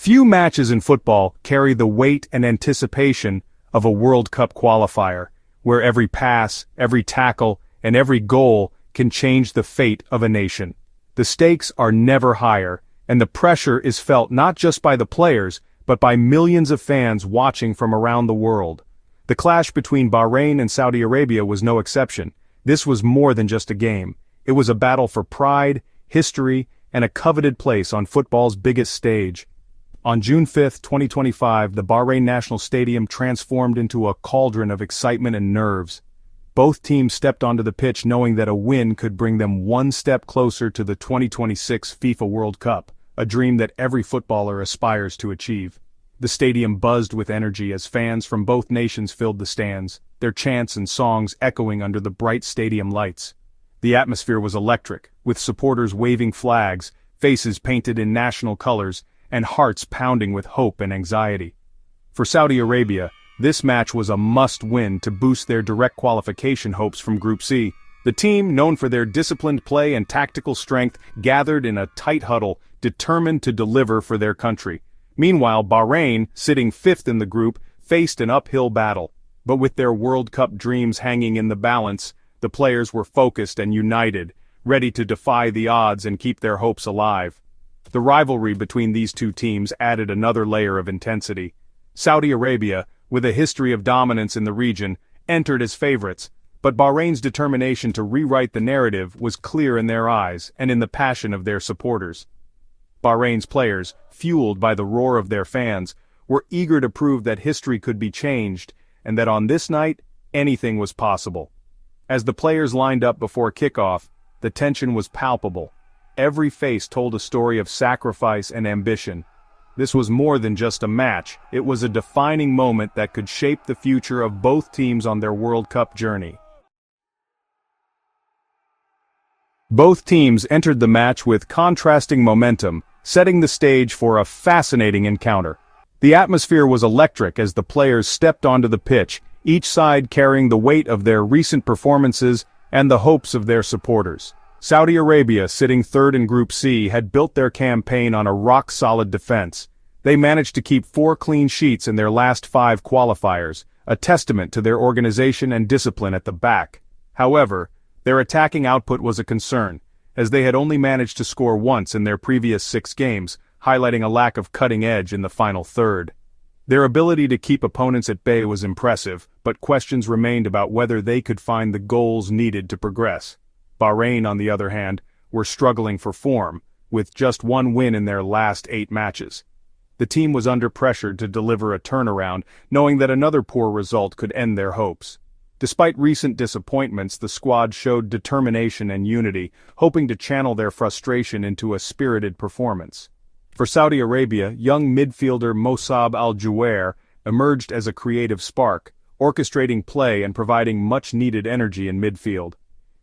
Few matches in football carry the weight and anticipation of a World Cup qualifier, where every pass, every tackle, and every goal can change the fate of a nation. The stakes are never higher, and the pressure is felt not just by the players, but by millions of fans watching from around the world. The clash between Bahrain and Saudi Arabia was no exception. This was more than just a game. It was a battle for pride, history, and a coveted place on football's biggest stage. On June 5, 2025, the Bahrain National Stadium transformed into a cauldron of excitement and nerves. Both teams stepped onto the pitch knowing that a win could bring them one step closer to the 2026 FIFA World Cup, a dream that every footballer aspires to achieve. The stadium buzzed with energy as fans from both nations filled the stands, their chants and songs echoing under the bright stadium lights. The atmosphere was electric, with supporters waving flags, faces painted in national colors, and hearts pounding with hope and anxiety. For Saudi Arabia, this match was a must-win to boost their direct qualification hopes from Group C. The team, known for their disciplined play and tactical strength, gathered in a tight huddle, determined to deliver for their country. Meanwhile, Bahrain, sitting fifth in the group, faced an uphill battle. But with their World Cup dreams hanging in the balance, the players were focused and united, ready to defy the odds and keep their hopes alive. The rivalry between these two teams added another layer of intensity. Saudi Arabia, with a history of dominance in the region, entered as favorites, but Bahrain's determination to rewrite the narrative was clear in their eyes and in the passion of their supporters. Bahrain's players, fueled by the roar of their fans, were eager to prove that history could be changed and that on this night, anything was possible. As the players lined up before kickoff, the tension was palpable. Every face told a story of sacrifice and ambition. This was more than just a match, it was a defining moment that could shape the future of both teams on their World Cup journey. Both teams entered the match with contrasting momentum, setting the stage for a fascinating encounter. The atmosphere was electric as the players stepped onto the pitch, each side carrying the weight of their recent performances and the hopes of their supporters. Saudi Arabia, sitting third in Group C, had built their campaign on a rock-solid defense. They managed to keep 4 clean sheets in their last 5 qualifiers, a testament to their organization and discipline at the back. However, their attacking output was a concern, as they had only managed to score once in their previous 6 games, highlighting a lack of cutting edge in the final third. Their ability to keep opponents at bay was impressive, but questions remained about whether they could find the goals needed to progress. Bahrain, on the other hand, were struggling for form, with just 1 win in their last 8 matches. The team was under pressure to deliver a turnaround, knowing that another poor result could end their hopes. Despite recent disappointments, the squad showed determination and unity, hoping to channel their frustration into a spirited performance. For Saudi Arabia, young midfielder Mossab Al-Juwair emerged as a creative spark, orchestrating play and providing much-needed energy in midfield.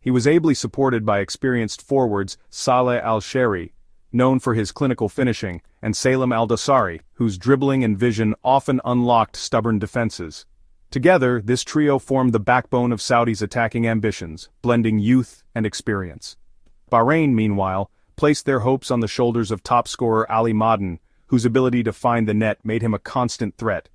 He was ably supported by experienced forwards Saleh Al-Sheri, known for his clinical finishing, and Salem Al-Dosari, whose dribbling and vision often unlocked stubborn defenses. Together, this trio formed the backbone of Saudi's attacking ambitions, blending youth and experience. Bahrain, meanwhile, placed their hopes on the shoulders of top scorer Ali Madden, whose ability to find the net made him a constant threat.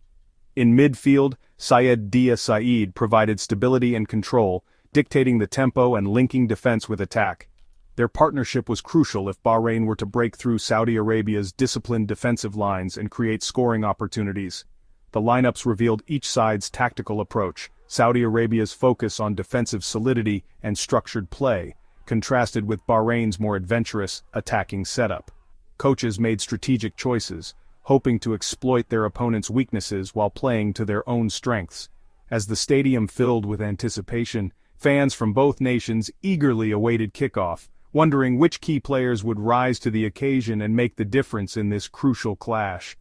In midfield, Syed Dia Saeed provided stability and control, dictating the tempo and linking defense with attack. Their partnership was crucial if Bahrain were to break through Saudi Arabia's disciplined defensive lines and create scoring opportunities. The lineups revealed each side's tactical approach. Saudi Arabia's focus on defensive solidity and structured play, contrasted with Bahrain's more adventurous, attacking setup. Coaches made strategic choices, hoping to exploit their opponents' weaknesses while playing to their own strengths. As the stadium filled with anticipation, fans from both nations eagerly awaited kickoff, wondering which key players would rise to the occasion and make the difference in this crucial clash.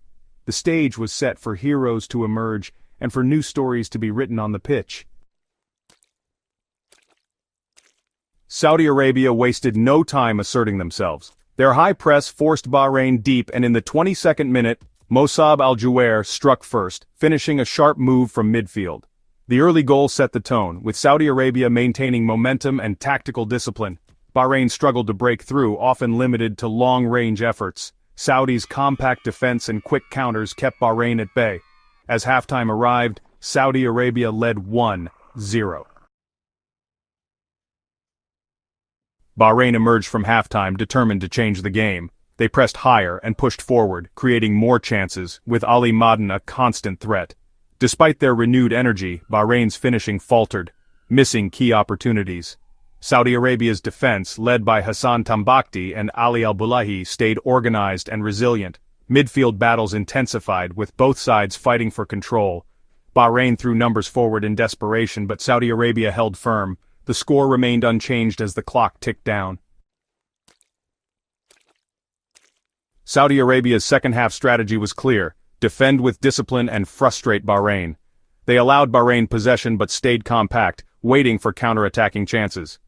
The stage was set for heroes to emerge and for new stories to be written on the pitch. Saudi Arabia wasted no time asserting themselves. Their high press forced Bahrain deep, and in the 22nd minute, Mossab Al-Juwair struck first, finishing a sharp move from midfield. The early goal set the tone, with Saudi Arabia maintaining momentum and tactical discipline. Bahrain struggled to break through, often limited to long-range efforts. Saudi's compact defense and quick counters kept Bahrain at bay. As halftime arrived, Saudi Arabia led 1-0. Bahrain emerged from halftime determined to change the game. They pressed higher and pushed forward, creating more chances, with Ali Madden a constant threat. Despite their renewed energy, Bahrain's finishing faltered, missing key opportunities. Saudi Arabia's defense, led by Hassan Tambakti and Ali Al-Bulahi, stayed organized and resilient. Midfield battles intensified, with both sides fighting for control. Bahrain threw numbers forward in desperation, but Saudi Arabia held firm. The score remained unchanged as the clock ticked down. Saudi Arabia's second-half strategy was clear: defend with discipline and frustrate Bahrain. They allowed Bahrain possession but stayed compact, waiting for counter-attacking chances.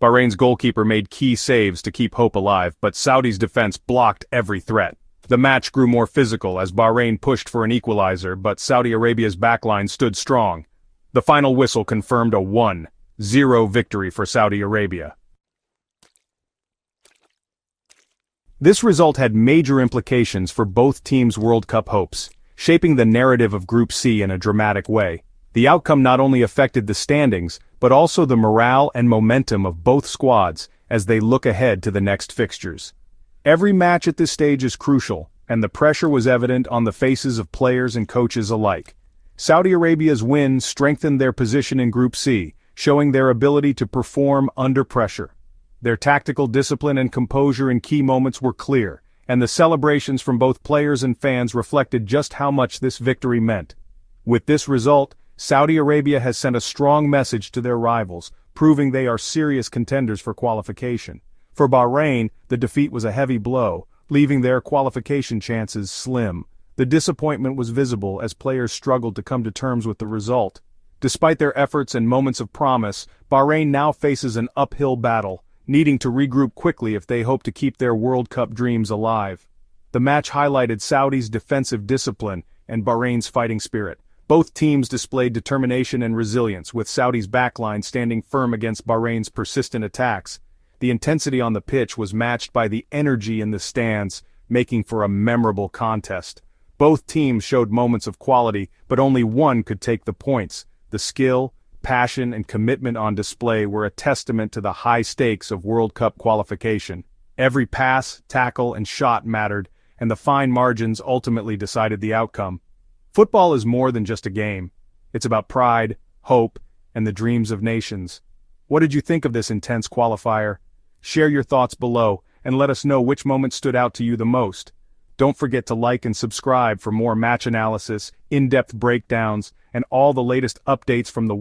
Bahrain's goalkeeper made key saves to keep hope alive, but Saudi's defense blocked every threat. The match grew more physical as Bahrain pushed for an equalizer, but Saudi Arabia's backline stood strong. The final whistle confirmed a 1-0 victory for Saudi Arabia. This result had major implications for both teams' World Cup hopes, shaping the narrative of Group C in a dramatic way. The outcome not only affected the standings, but also the morale and momentum of both squads as they look ahead to the next fixtures. Every match at this stage is crucial, and the pressure was evident on the faces of players and coaches alike. Saudi Arabia's win strengthened their position in Group C, showing their ability to perform under pressure. Their tactical discipline and composure in key moments were clear, and the celebrations from both players and fans reflected just how much this victory meant. With this result, Saudi Arabia has sent a strong message to their rivals, proving they are serious contenders for qualification. For Bahrain, the defeat was a heavy blow, leaving their qualification chances slim. The disappointment was visible as players struggled to come to terms with the result. Despite their efforts and moments of promise, Bahrain now faces an uphill battle, needing to regroup quickly if they hope to keep their World Cup dreams alive. The match highlighted Saudi's defensive discipline and Bahrain's fighting spirit. Both teams displayed determination and resilience, with Saudi's backline standing firm against Bahrain's persistent attacks. The intensity on the pitch was matched by the energy in the stands, making for a memorable contest. Both teams showed moments of quality, but only one could take the points. The skill, passion, and commitment on display were a testament to the high stakes of World Cup qualification. Every pass, tackle, and shot mattered, and the fine margins ultimately decided the outcome. Football is more than just a game. It's about pride, hope, and the dreams of nations. What did you think of this intense qualifier? Share your thoughts below, and let us know which moment stood out to you the most. Don't forget to like and subscribe for more match analysis, in-depth breakdowns, and all the latest updates from the